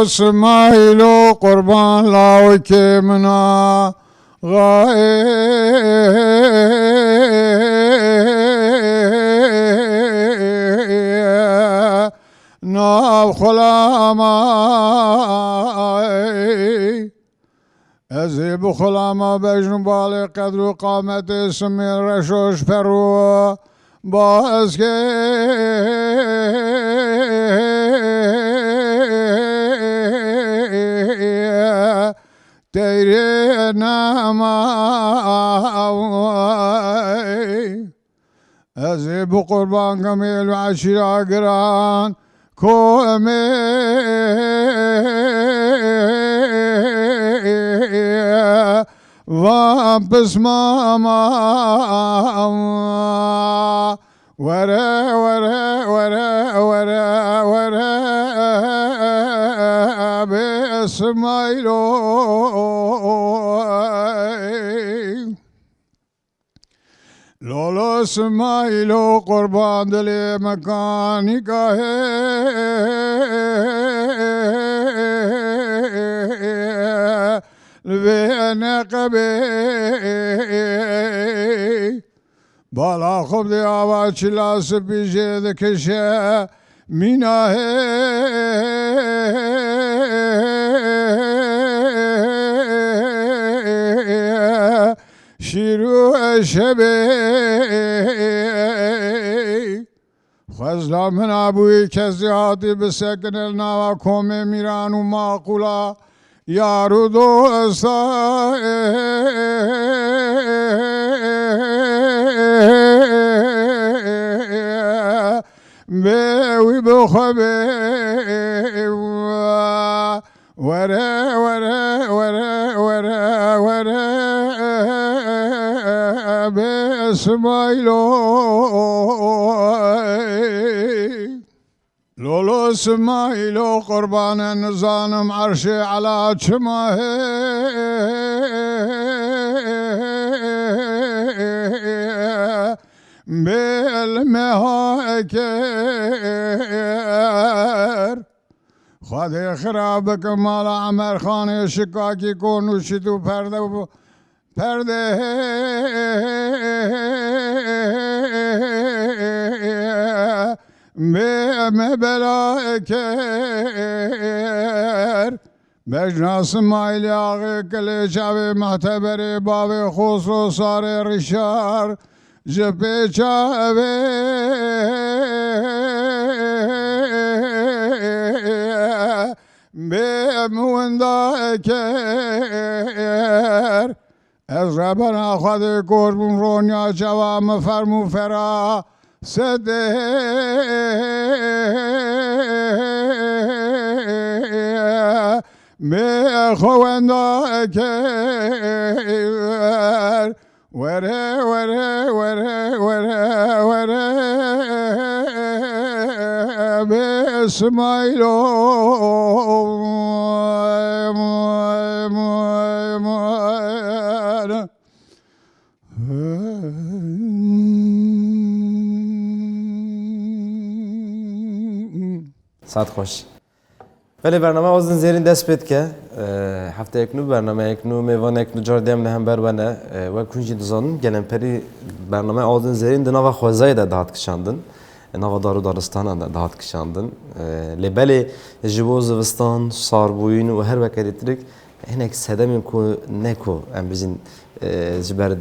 اسماعیل و قربان لاو که منا غایه ناب خلامای از بخلاما بجن بال قدر و قامت اسم رشوش پرو باز که تیره نمای از بقربان کمیل و عشیره گران کومه و بسماما وره وره وره وره وره باسماعیلو لولو اسماعیلو قربان دل مکانی کا ہے نقبه بالا خوب دی آواز چلاس پیشه دکشه میناه شیرو شبه خزلا من ابوی کسی هاتی بسکن النوا کوم میران و معقولا یارو دوستا بیوی بخبه وره وره وره وره وره باسماعیلو لولو اسماعیلو قربان نزانم عرش علا چماه بالمها اکر خواهد خراب کمال عمر خانه شکاکی کنوشی تو پرده به بلاکر بجناس مایل آقای کلی چاوی محتبر باوی خسرو سار ریشار جپی چاوی به موندا کر از ربنا خود قربون رونیا جوا مفرمو فرا سده به خواندا کر وره وره وره وره وره باسماعیلو ساعت خوش ولی برنامه آزن زیرین دست بید که هفته اکنو برنامه اکنو میوان اکنو جاردیم نهم برونه و کنجی دزانم گلن پری برنامه آزن زیرین دنوا خوزای ده دهات کشاندن نوا دارو دارستان ده دهات کشاندن لبلی جبوز وستان ساربوین و هر وقتی ترک هنک سدمی کو نکو ام بزین جبر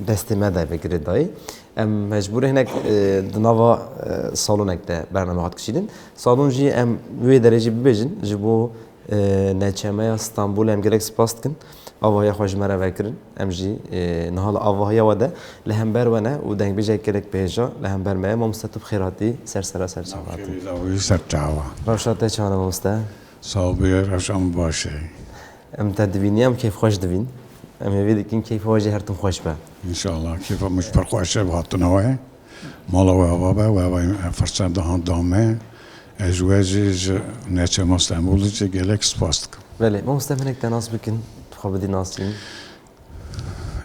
دستی مده بگیره دای ام مجبور هنک دنوا سالون اکده برنامه هات کشیدن سالون جی ام وی درجه ببیجن جبو نچمه استانبول ام گرک سپاست کن آواهی خوش مره وکرن ام جی نهال آواهی وده لهم بر ونه و دنگ بیجه کرک بیجا لهم بر مه ممستب خیراتی سر چاواتی سر چاوا روشاته چانه ممسته صابی روشان باشه ام تدوینی ام کیف خوش دوین ام ویدی کن کیف واجه هرتون خوش به انشالله کیف مش پر خوشه بهاتنوه مالا و آبابه و فرصت دهان دامه ازواجی نچه استانبول چه گلک سپاست کن بله ممستب هنک تناس بکن خواب دی ناسین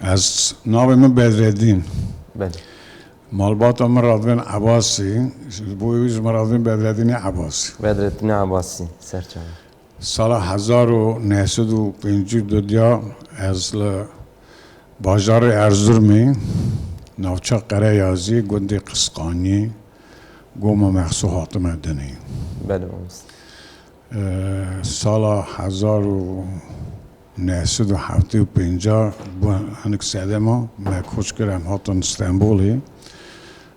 از نام بدردین بله مالبات مرادبین عباسی بویز مرادبین بدردین عباسی بدردین عباسی سرچانه سال 1952 از بازار ارزرمی نوچه قرایازی گندی قسقانی گوم محسو حاتم مدنی بله مامست سال 1975 هنگ ساده ما کوچ کردم هاتون استانبولی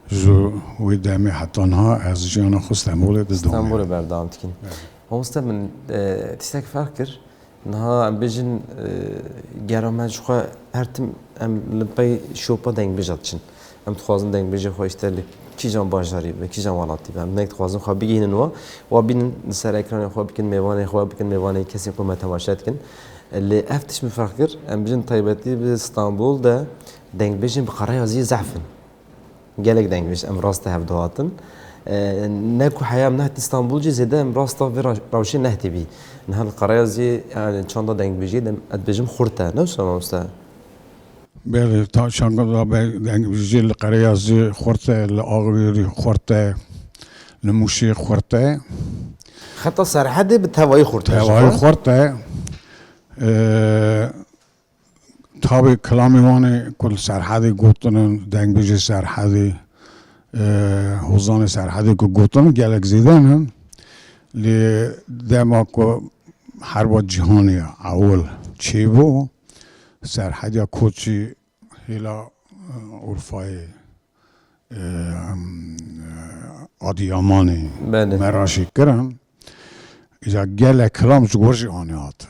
جو وی دمی حتانها از جیان خو استانبول استانبول بردام تکین مامست من تیسک فرق کر نها ام بیجن گرامج خو هرتم ام لبای شوپا دنگ بیجاتشن ام تخوازن دنگ بیجه خو اشترلی کی جان بازاری و کی جان والاتی و ام نکت خوازن خو بگین نوا و بین سر اکران خو بکن میوانه خو بکن میوانه کسی کو متواشد کن اللي افتش من فرق کر ام بیجن طیبتی به استانبول ده دنگ بیجن بقرای ازی زعفن جالك دنگ بیج ام راست هف دواتن نكو حياة من نهت اسطنبول جي زيدا مراسطة في روشي نهتي بي نها القراية زي يعني چاندا دنگ بيجي دم ادبجم خورتا نوسا مامستا بله تا شانگا دنگ بيجي القرية زي خورتا الأغري خورتا الموشي خورتا حتى صراحة دي بالتهواي خورتا هواي خورتا تابي كلامي واني كل سرحدي قوتن دنگ بيجي سرحدي حوزان سرحدی که گوتن گلک زیدن لی دما که حرب جهانی اول چی بو سرحدی کوچی هلا اروپای آدیامانی مراشی کردن ایجا گلک کلام جورجی آنی هاتن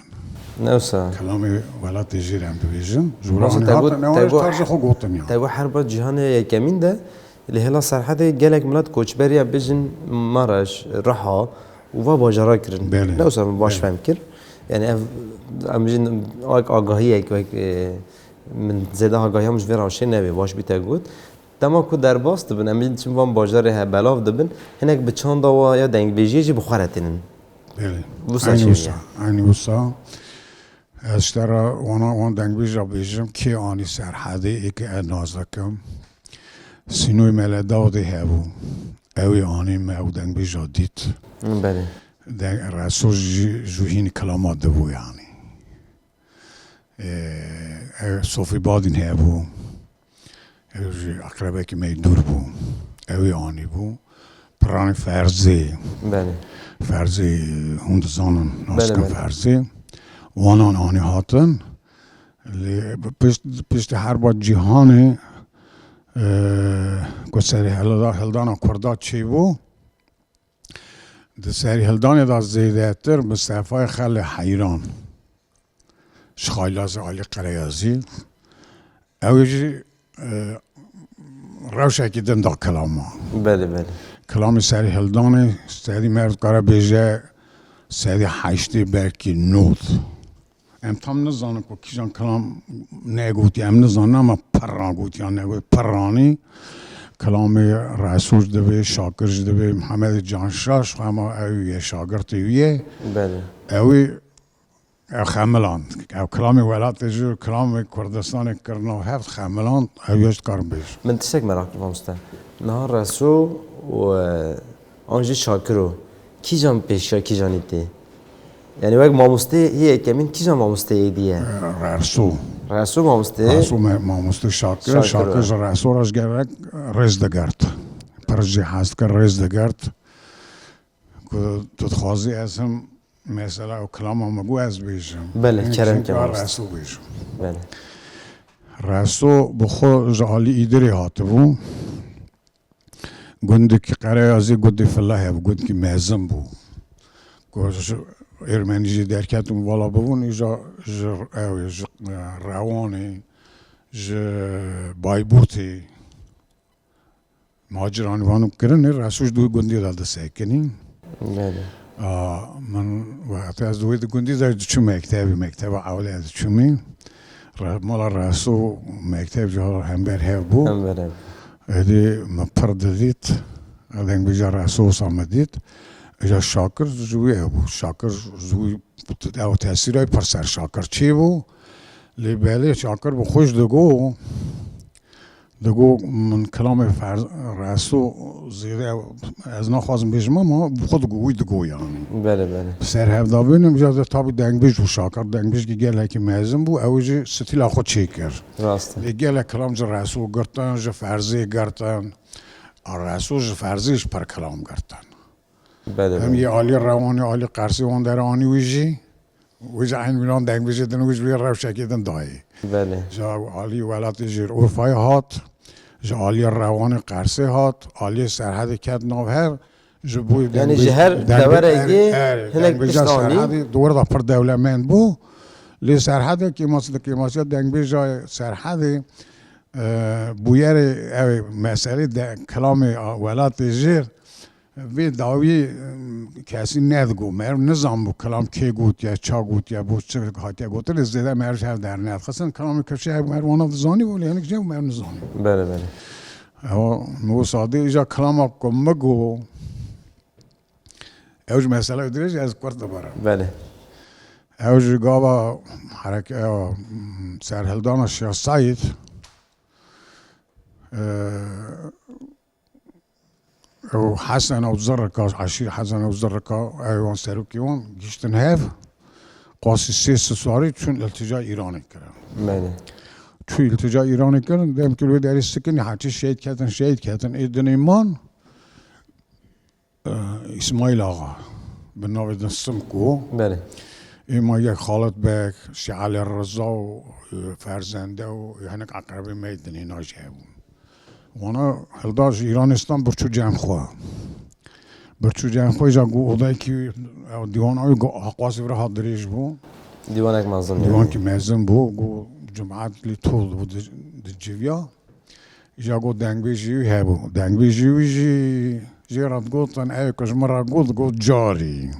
نوسا کلامی ولات جیرم ببیجن جور آنی هاتن نوارش ترز خو گوتن یا تایو حرب جهانی یکمین ده اللي هلا صراحة جالك ملات كوتشبريا بيجن مارش رحا وفا باجرا كرن نوسا باش فهم كر يعني امجن آگاهی من زده آگاهی مش ویرا شی نبی باش بیت گود تمام کو در باست بن امجن چون وام باجر ه بلاف دبن هناك بچان دوا یا دنگ بیجی جی بخارتن بله وسا چی aynı وسا اشترا وان دنگ بیجا بیجم کی آنی سرحدی ایک نازکم سینوی ملداودی هبو اوی آنی ما دنگ بیجا دیت بله رسول جوهین کلامات دبو یعنی صوفی بادین هبو اقربه که می دور بو اوی آنی بو پرانی فرزی بله فرزی هند زانن ناسکن فرزی وانان آنی هاتن پشت هر با جهانی که سری هلدان کردات چی بو ده سری هلدان دا زیده تر به صفای خل حیران شخایلاز عالی قریازی اویجی روشه که دن دا کلاما بله کلامی سری هلدان سری مرد کارا بیجه سری حشتی برکی نود ام tam نزانم که کیجان کلام نگوتی ام نزانم اما پران گوتی یا نگوتی پرانی کلام رسول دبی شاکر دبی محمد جانشاش و اما اوی شاگرتیویه بله اوی خملان او کلامی ولات جو کلامی کردستان کرنا هفت خملان اویش کار بیش من تشك مراقب مامستا نهار رسول و آنجی شاکرو کی جان پیشا کی جانیتی يعني وقت ماموستي هي كمان كيجا ماموستي ديه رسول ماموستي شاكر رسول راش گرک رز دگرد پرجی هست که رز دگرد که تدخوازی اسم مثلا او کلام مگو از بیشم بله کرم که رسول بیشم بله رسول بخو جعالی ایدری هاته بو گندی که قرایازی گندی فلاحه بو گندی که مهزم بو ارمنیجی درکتون والا ببون ایجا روانی بایبوتی مهاجرانی وانو کرنه رسوش دوی گندی دالده سکنی من وقتی از دوی گندی دارد چون مکتب اولی از چومی مالا رسو مکتب جا همبر هف بو ادی مپرددید ادنگ بیجا رسو سامدید ایجا شاکر زوی بو شاکر زوی او تاثیرای پر سر شاکر چی بو لی بله شاکر بو خوش دگو دگو من کلام فرز رسو زیده از نخوازم بیشم ما خود گوی دگو یعنی بله بله سر هفته بینم جاده تابی دنگ بیش و شاکر دنگ بیش که گله که مزم بو اوجی ستیل خود چیکر راست گله کلام ج رسو گرتن ج فرزی گرتن رسو ج فرزیش پر کلام گرتن بله هم بله یه عالی روانی عالی قرصی وان در آنی ویجی عین میلان دنگ بیش دن ویج بیر روشکی دن دایی بله جا عالی ولات جیر اورفای هات جا عالی روان قرصی هات عالی سرحد کد نوهر جو بوی یعنی جهر دوره یه هنک پشتانی سرحد دور دا پر دولمند بو لی سرحد که ماسه دنگ بیش جای سرحد بویر مسئله کلام ولات جیر وی داوی کسی ندگو مر نظام بو کلام کی گوت یا چا گوت یا بو چه هاتیا گوت لی زده مرش هر در ند خاصن کلام کفشه مر وانا زانی بولی یعنی که مر نظامی بله بله او نو ساده ایجا کلام کم بگو اوج مسئله درش از کرد برم بله اوج گاوا حرکت سرهلدان شیخ سعید او حسن او زرکا عشیر حسن او زرکا ایوان سروکیوان گیشتن هف قاسی سیست سواری چون التجا ایرانی کردن بله چون التجا ایرانی کردن دیم که روی داری سکنی حتی شهید کردن ایدن ایمان اسماعیل آقا به ناو دستم کو بله ایما یک خالد بک شعال رضا و فرزنده و هنک اقربی میدنی ناجه بود وانا هلداش ایرانستان برچو جمع خواه جا گو اودای که دیوان آوی قواسی برای حاضریش بو دیوانک مازن دیوان که مزن بو گو جماعت لی طول بو دی جیویا جا گو دنگ بی جیوی هبو دنگ بی جیوی جی راد گوتن ای کشمرا گو جاری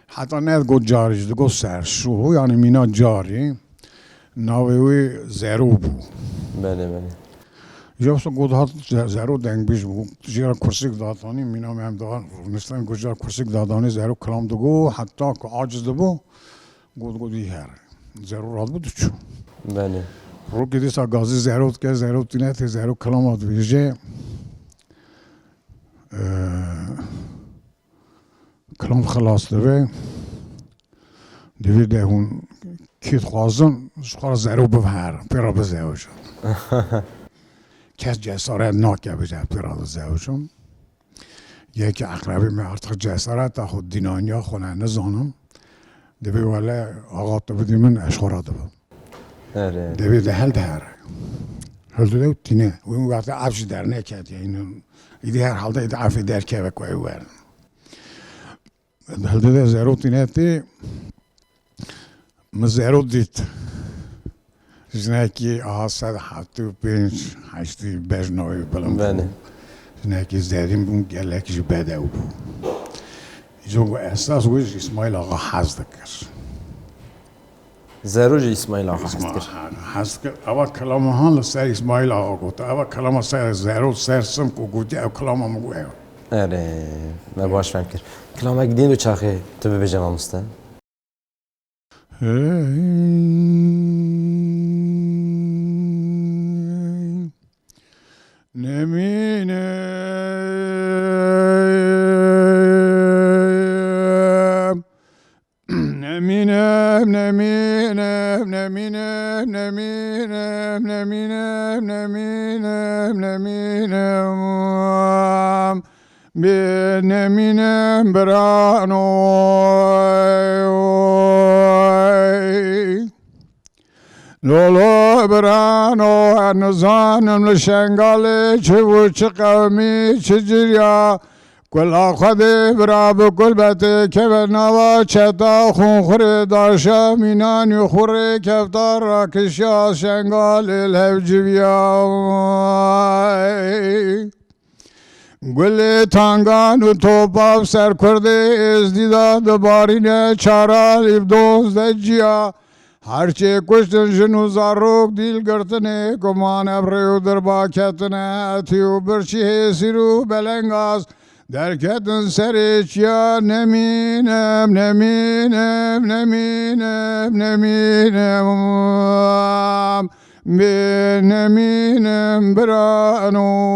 حتی نه گو جاری گو سرشو یعنی مینا جاری ناوی زیرو بو بله بله جوسو گودهات زیرو دنگ بیش بود جیرا کرسیک دادانی مینا مهم دار مثلا گوجار کرسیک دادانی زیرو کلام دگو حتی که عاجز دبو گودی هر زیرو راد بود چو بله رو که دیسا گازی زیرو که زیرو تینه زیرو کلام داد ویژه کلام خلاص دبه دویده هون کیت خوازن شخوار زیرو بفهر پیرا بزیوشن کس جسارت ناکه بشه پیراد زیوشن یکی اقربی می ارتق جسارت تا خود دینانیا خونه نزانم دوی ولی آقا تو بدی من اشخورا دبا آره دوی ده هل دهره هل دو تینه و این وقت عفش در نکرد یعنی ایدی هر حال ده عفی در که بکوی ورن هل دو زیرو تینه تی مزیرو دید زنکی آسد هفتو پنج هشتی بجنوی بلند بله زنکی زدیم بون گلکش بده او بود جو احساس ویش اسماعیل آقا حزد کرد زروج اسماعیل آقا هست کرد حزد کرد اول کلام هان لسر اسماعیل آقا گفت اول کلام سر زیرو سر سم کو گوتی او کلام هم گوه آره ما باش فهم کرد کلامک دین دو چاخه تو ببیجم آمسته نمینم برانوی لولو برانو نزانم لشنگاله چه و چه قومی چه جریا کل آخده برا بکل بته که برنوا چتا خون خوره داشا مینانی خوره کفتار را کشیا شنگال الهجویا گل تانگان و توپاف سر کرده از دیداد بارینه چارا لیب دوزده جیا هرچه کشتن جنو زاروک دیل گرتنه کمان ابریو در باکتنه اتیو برچی حیسی بلنگاز در کتن سر چیا نمینم بنمینم برانو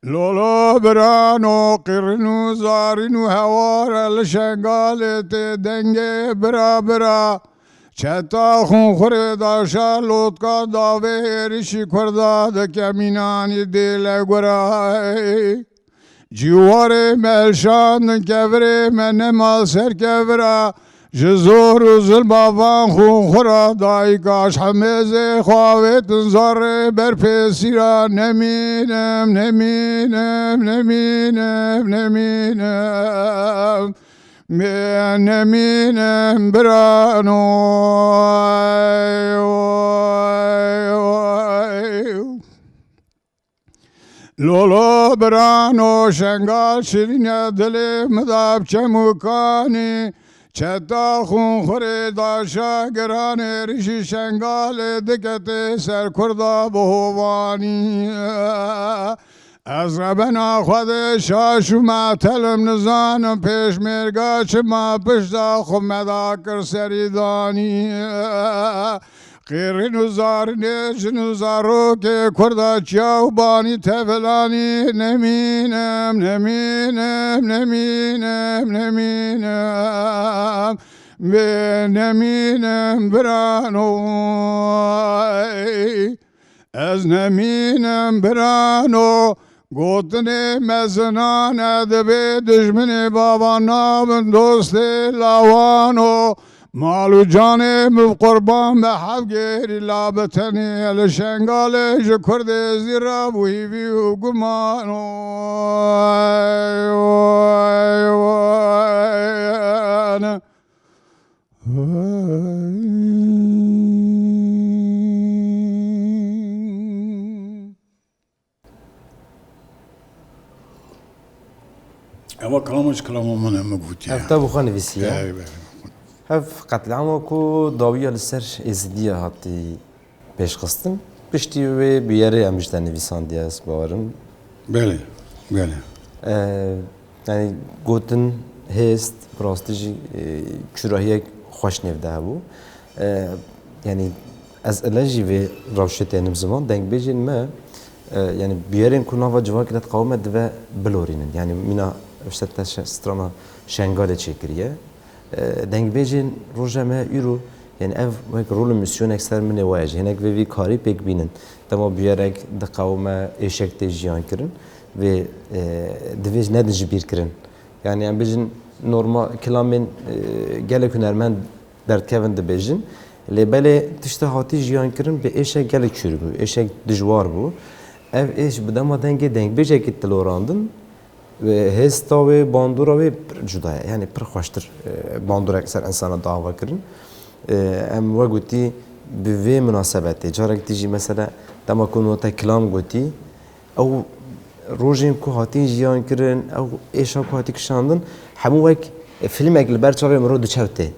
لولا برانو قرنو زارنو هوار الشنگالت دنگه برا برا چتا خون خوره داشا لوتکا داوه ریشی کردا دکمینانی دیل گرای جوار ملشان کفره من مال سر کفره جزور و ظلموان خون خورا دای کاش حمزه خواهت زار بر پیسیرا نمینم نمینم نمینم نمینم نمینم برانو لولو برانو شنگال شیرین دل مداب چمکانی چتا خون خوری داشا گران ریشی شنگال دکت سر کردا بهوانی از ربنا خود شاشو معتلم نزانم پیش مرگا چما پشتا خود مدا کر سریدانی قیرین و زارنه جنو زارو که کردا چاو بانی تفلانی نمینم نمینم نمینم نمینم به نمینم برانو از نمینم برانو گوتن مزنان ادب دشمن بابا نام دوست لاوانو مالو جانم قربان به حفگیری لابتنی الشنگال جکرد زیرا بوی بیو گمانو اما کلامش کلام من هم گویی. هفته بخوان ویسیه. هف قتل عمو کو داویه لسر ازدیه هاتی پیش خستن. پشتی و بیاره امجد نویسندی است باورم. بله بله. یعنی گوتن هست براستیجی چرایی خوش نفده بو. یعنی از علاجی و روشت اینم زمان دنگ بیشین ما یعنی بیارین کنار و جوان کلت قومت و بلورینن. یعنی مینا اشتت استرانا شنگال چکریه. دنگ بیشین روزه ما ایرو یعنی اف وقت رول میسیون اکثر من واجه. هنگ وی کاری پیک بینن. تما بیارک دقوم ایشک تجیان کرن و دویج ندیج بیر کرن. یعنی ام بیشین normal کلامن گله کنرمند درد کردن دبیجن. لبله تشته هاتی جیان کردن به ایشه گله چوری بود. ایشه دجوار بود. اف ایش بدم دنگ دنگ بیشه که تلوراندن و هستا و باندورا و جداه. یعنی پر خوشتر باندورا اکثر انسان دعوا کردن. ام وقتی به وی مناسبتی جارک تیجی مثلا دم کنو تا کلام گویی او روزیم که هاتی جیان کردن او ایشا که هاتی کشاندن همون وقت فیلم اگل برچاوی مرو دچوته.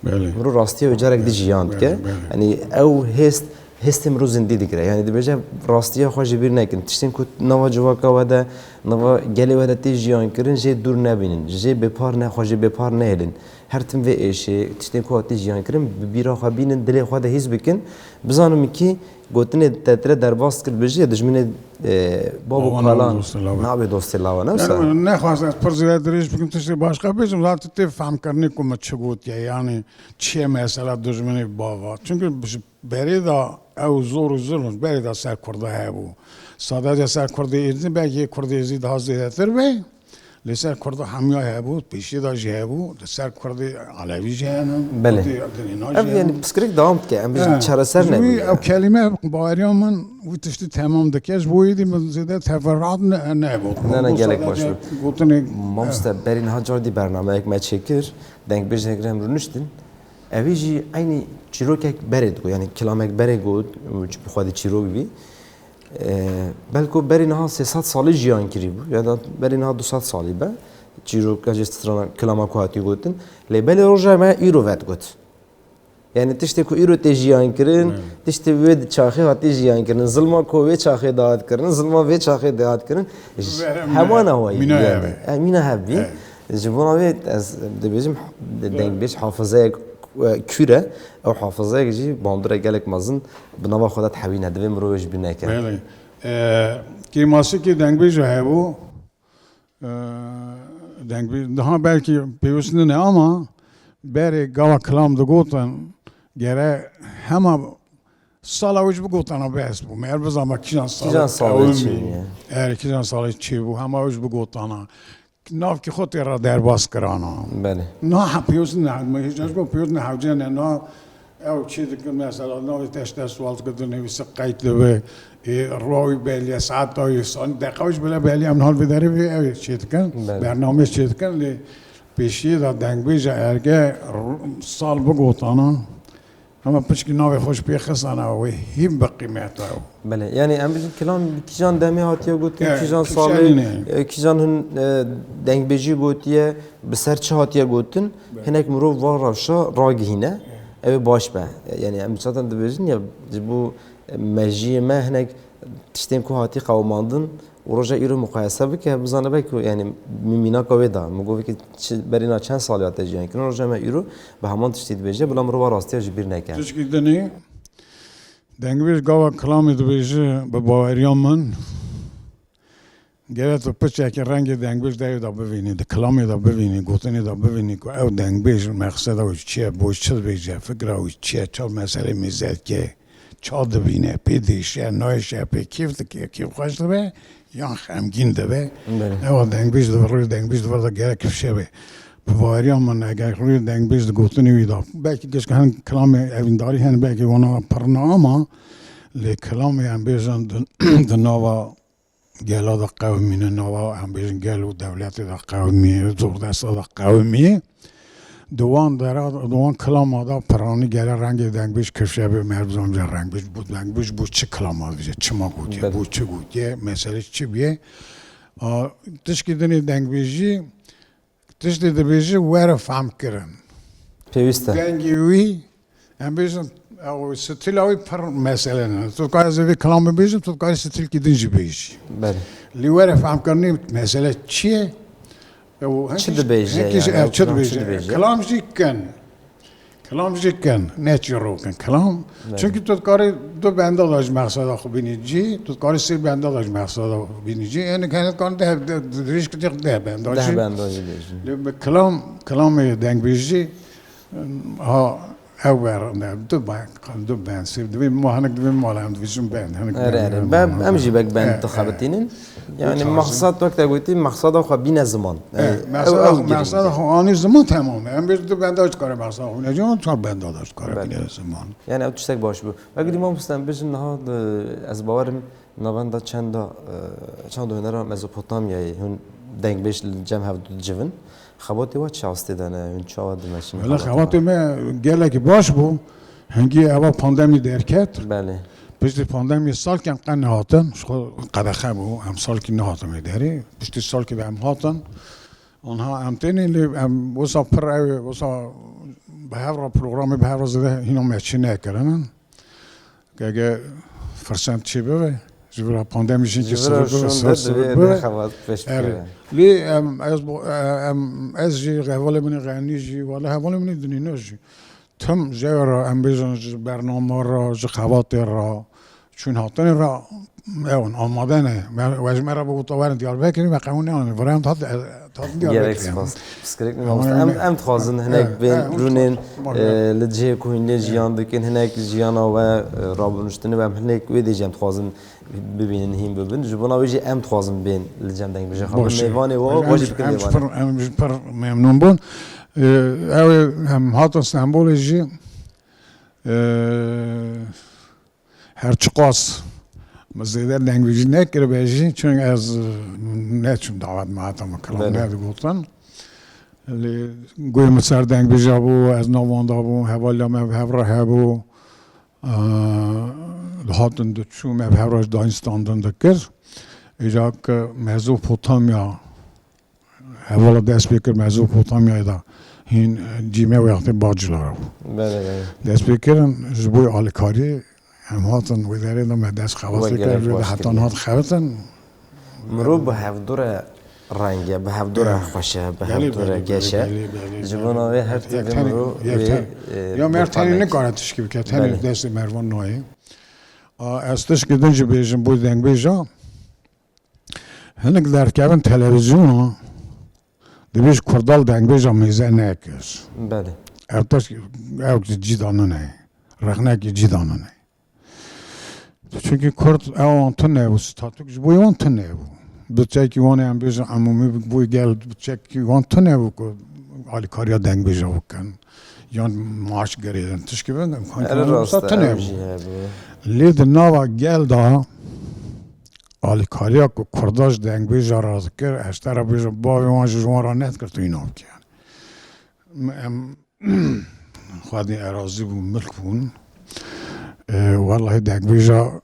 بله. مرو راستی و جارک دی جیاند که یعنی او هست مرو زندگی دیگره. یعنی دیگه راستی خواهی بیر نکن. تشتین که نوا جواکا وده نوا گلی وده تی جیان کردن جه دور نبینن. جه بپار نه خواهی بپار نهلن. هر تم و ایشه تشتین که هاتی جیان کردن بیرا خواه بینن دلی خواه ده هیچ بکن. بزنم کی گوتنه تتره درباست کرد بچه دشمن بابو کالان نابه دوستی لاوه نوسا. نه خواست از پرزیده دریش بکن تشتی باشقا بیشم زیادی تی فهم کرنی که ما چه گویی یعنی چیه مسئله دشمن بابا چونکه بريدا او زور ظلم بريدا سر کرده هبو ساده سر کرده ایزی بگی کرده ایزی ده زیادتر بی لسر کرده همیا هبو پیشی داشت هبو لسر کرده علوی جهنم بله یعنی بسکریک دوام که ام بیش چرا سر نمی او کلمه باریام من و تشتی تمام دکش بویدی من زیاده تفرعات نبود نه گلک باشه مامست برین ها جاردی برنامه یک مچکر دنگ بیش نگرم رو نشتن اویجی اینی چیروک یک برد گو یعنی کلام یک برد گو بخواد چیروک بی بلکه برین ها 300 سالی جیان کری بود یا برین ها 200 سالی با چیروک جستران کلام کوهاتی گوتن لیبل روزه ما ایرو ود گوت یعنی تشتی کو ایرو تجیان کرن تشتی ود چاخه هاتی جیان کرن ظلم کو و چاخه داد کرن ظلم و چاخه داد کرن همان هوایی مینا هبی جبونا از دبیجم دنگ بیش حافظه کوره او حافظه جی باندره گلک مازن بنوا خدا تحویل ندوی مروج بینه که بله که ماسی که دنگ بیش هبو دنگ بیش daha belki پیوستن نه اما بره گاوا کلام دو گوتن گره همه سال اوج بگوتن بس بو مر بزما کیجان سال چیه کیجان سال چی بو همه اوج بگوتن ناف که خود را در باز کرانا بله نه پیوستن نه ما هیچ جا پیوستن حوجه نه او چی دیگه مثلا نه تشت سوال کردن نویس قید به روی بلی ساعت تای سان دقیقش بله بلی هم حال بداره به چی دیگه برنامه چی دیگه لی پیشی دا دنگ بیج ارگه سال بگوتانا اما پشکی ناوی خوش پیخسانه و هیم بقیمت او بله یعنی ام کلام کیجان دمی هاتیه گوتی کیجان ساله کیجان هن دنگ بیجی گوتیه بسر چه هاتیه گوتن هنک مرو وار روشا راگهینه او باش به یعنی ام چاتن دبیجن یا جبو مجیه ما هنک تشتیم که هاتی قوماندن و رجع ایرو مقایسه بکه بزنه بکو یعنی مینا کوی دا مگوی که برینا چند سالیات جیان کنن رجع ما ایرو به همان تشتید بیجه بلا مرو راستی جبیر نکن. چشکی دنی دنگویش گاوا کلامی دو بیجه به باوریان من گره تو پچه که رنگ دنگویش دایو دا ببینی د کلامی دا ببینی گوتنی دا ببینی که او دنگویش مقصد اوش چیه بوش چه بیجه فکر اوش چیه چه مسئله میزد که چه دبینه پیدیشه نایشه پی کیف خوش دبه یا خمگین دبه او دنگ بیش دو روی دنگ بیش دو گره کفشه به بواریان من اگر روی دنگ بیش دو گوتنی ویدا بلکه کش که هن کلام اوینداری هن بلکه وانا پرنامه لی کلام هم بیشن دنوا گلا دا قومینه نوا هم بیشن گلو دولت دا قومی زوردست دا قومی دوان کلام آدا پرانی گله رنگ دنگ بیش کفشه به مرزان جا رنگ بیش بود دنگ بیش بود چه کلام آدیجه چه ما گوتیه بود چه گوتیه مسئله چی بیه تشکی دنی دنگ بیشی تشکی دنی بیشی وره فهم کرن پیوسته دنگی وی هم بیشن او ستیل اوی پر مسئله نه تو کاری زوی کلام بیشم تو کاری ستیل کی دنجی بیشی بله لی وره فهم کرنی مسئله چیه چه دبیجه چه دبیجه کلام کن نه چی رو کن کلام چون که تو کاری دو بنده داشت مقصد خوب بینیجی تو کاری سه بنده داشت مقصد بینیجی یعنی کنید کار ده ریش که ده بنده بیجی کلام دنگ بیجی ها او بر نه دو بند سیب دویم ما هنگ دویم مال هم دویشون بند امجی بک بند تخبتینن یعنی مقصد وقت گویی مقصد خو بین زمان مقصد خو آنی زمان تمامه هم بیش دو بند داشت کار مقصد خو نجوم چهار بند داشت کار بین زمان یعنی اوت چیزی باش بود وقتی ما مستم بیشتر نه از باورم نواندا چند هنر مزوپوتامیایی هن دنگ بیش جمع هفت جوان خواهد و چه است دانه اون چه آد ماشین ولی خواهد ما گله که باش بو هنگی اول پاندمی درکت بله پشت پاندمی سال که قن هاتن شو قدخه بو هم سال که نه هاتن میداری پشت سال که به هم هاتن آنها هم تینی لی هم وسا پر وسا به هر پروگرام به هر زده هینو مچی نکردن که اگه فرسند چی بوده جبرا پاندمیشین که لی از جی قوال منی غنی جی ولی قوال منی دنیا جی تم جورا امبیزن برنامه را جخوات را چون هاتن را اون آماده نه وجمه را بگو توارن دیار بکنی و قانون نه ورام تاد دیار بکنی سکریک نمی‌خواست ام تخازن هنگ بین رونین لجه کوینه جیان دکن هنگ جیانا و رابطنشتنی و هنگ ویدی جم تخازن ببینن هیم ببین جبنا ویجی ام تخازن بین لجم دنگ بشه خب میوانه و واجب کنی میوانه ام پر ممنون بون هم هات استانبول جی هر چقاس مزیده لنگویجی نکره بیشی چون از نچون دعوت معتم کلام نهد گفتن لی گوی مسر لنگویجی بو از نوانده بو حوالی ما هفره هبو هاتن دچو ما هفرهش دانستاندن دکر ایجا که مزوپوتامیا حوالا دست بیکر مزوپوتامیا دا هین جیمه وقتی باجلارو دست بیکرن جبوی آلکاری هم هاتن ویداری دم دست خواست کرد و حتی نهاد خواتن مرو به هفدور رنگه به هفت دوره خوشه به هفت دوره گشه جبونا وی هر تیدیم رو یا مرتنی نکاره تشکیل که تنی دست مروان نوعی استش که دنج بیشم بود دنگ بیشا هنگ در کبن تلویزیون ها دیویش کردال دنگ بیشا میزه نکش بله ارتش اوک جیدانه نه رخنه کی جیدانه نه çünkü kurt avantı ne bu statuk bu avantı ne bu bu çeki vane am biz amumi bu gel bu çeki avantı ne bu ali karya deng beja bukan yan maaş geriden tişki ben راست ne bu lid nava gel da ali karya ko kurdaş deng beja razker ashtara beja bavi wan jwara net kert inav ki yani خادي أراضي وملكون والله دنگ بیجا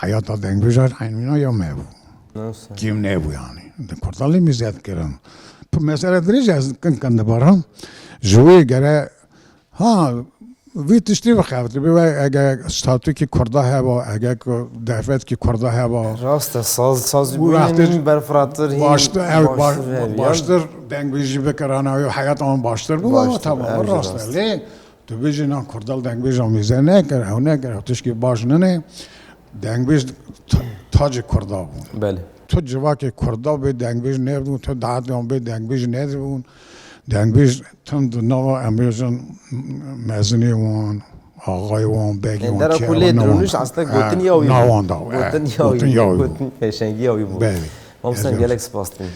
حیات دنگ بیجا حیمینا یا میبو کیم نبو يعني کردالی میزد کردن مثلا دریج از کن دبارم جوی گره ها وی تشتی بخواد بی اگه ستاتو کی کرده ها با اگه دفعت کی کرده ها با راست ساز بودن برفراتر باشتر دنگ بیجی بکرانه و حیات آن باشتر بود تمام راست لی تو بیجی نه کردال دنگ بیجا میزه نه کره او نه کره تشکی باش نه دنگ بیج تاج کرده بود بله تو جواک کرده به دنگ بیج نه بود تو داد آن به دنگ بیج نه بود دنگ بیج تند نوا امیرجان مزنی وان آقای وان بگی وان در کلی درونش اصلا گوتن یاوی گوتن یاوی پیشنگی یاوی بود ما مثلا گلکس پاستیم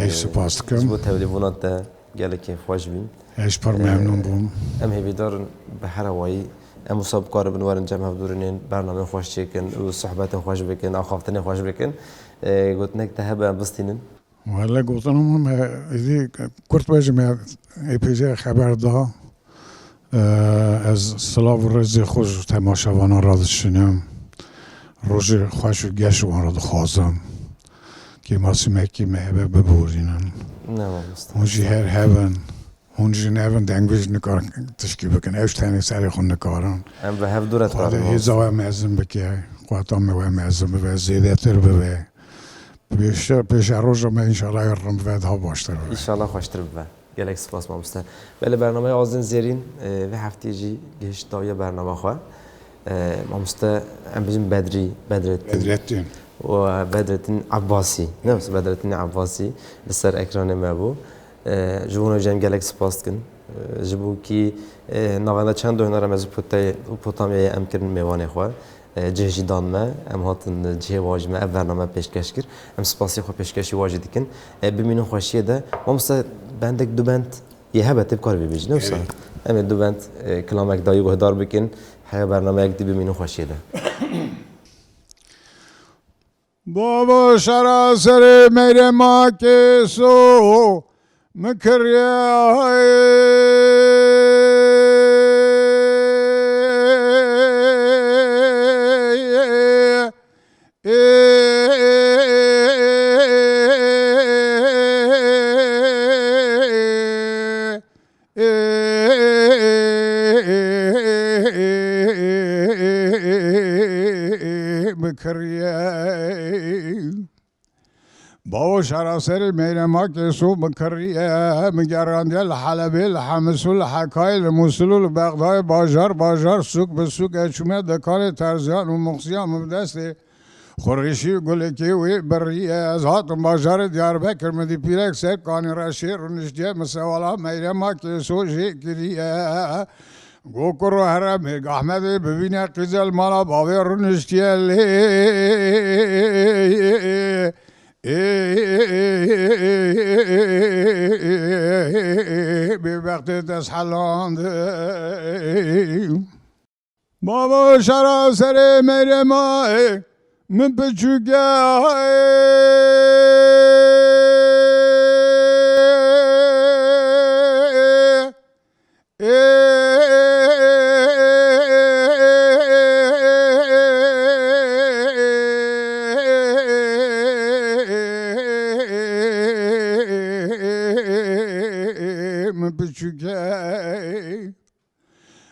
سپاس کم زبط تلفنات ده گلکی خوش بین ایش پر ممنون بوم ام هی بیدار به هر وایی ام مصاب کار بنوارن جمع دورنین برنامه خوش چکن و صحبت خوش بکن آخافتن خوش بکن گوتنک ده به بستینن والله گفتم هم ایدی کرد بچم اپیزه خبر دا از سلاو رزی خوش تماشاوانا را دشنم روز خوش و گش وان را خواستم که ماسی مکی مهبه ببورینن نه مست اونجی هر هبن اونجی نبن دنگ بیش نکار تشکیل بکن اوش تنی سری خون نکارن ام به هفت دورت خواهد هیزا مزم بکه خواهد هم مزم ببه زیده تر ببه پیش روز ما انشالله یارم بعد ها باشتر انشالله خوشتر ببه گلک سپاس مامسته بله برنامه آذن زیرین و هفته جی گشت دایه برنامه خواه مامسته ام بجیم بدرتین و بدرتين عباسي نفس بدرتين عباسي لسر اكران ما بو جبونا جام جالكس باستكن جبو كي نوانا چند هنر از پوتامی ام کردن میوانه خو جهجی دان ما ام هاتن جه واجمه ام برنامه پیشکش کرد ام سپاسی خو پیشکشی واجد کن ببینن خوشیه ده ما مست بندک دو بند یه هبت بکار ببیج نفس ام دو بند کلامک دایو گهدار بکن حیا برنامه یک دی ببینن خوشیه ده بابا سراسر میره ما که سو بابا سراسر میره ما که سو مکریه مگران دل حلبی الحمس الحکای الموصل البغدای بازار سوق به سوق اچومه دکان ترزیان و مخزیان مبدسته خورشی گلکی وی بریه از هاتم بازار دیاربکر مدی پیرک سر کانی رشی رونشجه مسوالا میره ما که سو جیکریه گوکر و حرم احمد ببینه قزل مالا باوی رونشجه به وقت دست حلاند بابا سراسر میره ما من بچوگه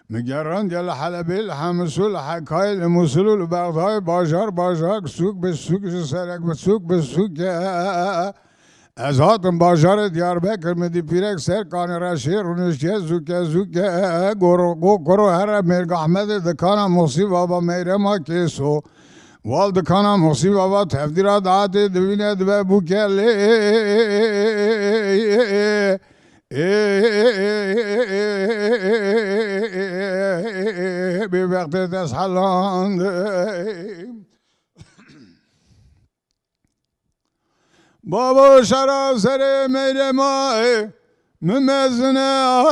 مگران دل حلبی الحمس الحکای الموصل البغدای بازار سوق به سوق سرک به سوق از هاتم باجار دیاربکر مدی پیرک سر کان رشی رونشی زوکه گرو هر مرگ احمد دکانا مصیب بابا میره ما کیسو وال دکانا مصیب بابا تفدیرا دعات دوینه دو بوکه لی به وقت تسحلاند بابا شراب سر میره مای ممزنه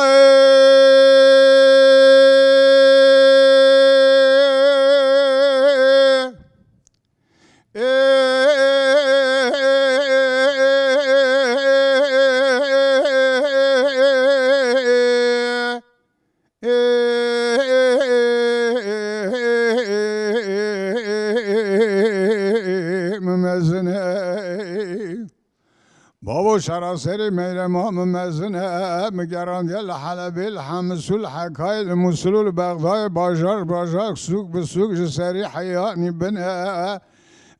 بابا شراسری میره ما ممزنه مگران یل حلبی الحمسول حکای مسلول بغدای باجار سوق به سوق جسری حیانی بنه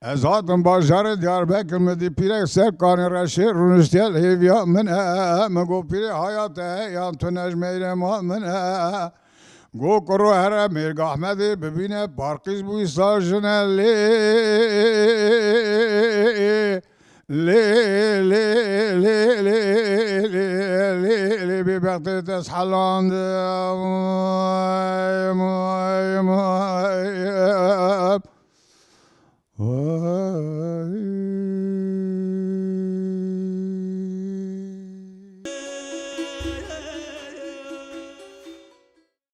از آتم باجار دیاربکر مدی پیره سر کان رشی رونشتیل هیویا منه مگو پیره حیات یا تو نجمیره ما منه گو کرو هر مرگ احمدی ببینه پارکیز بوی ساجنه لی بی وقت تسحلان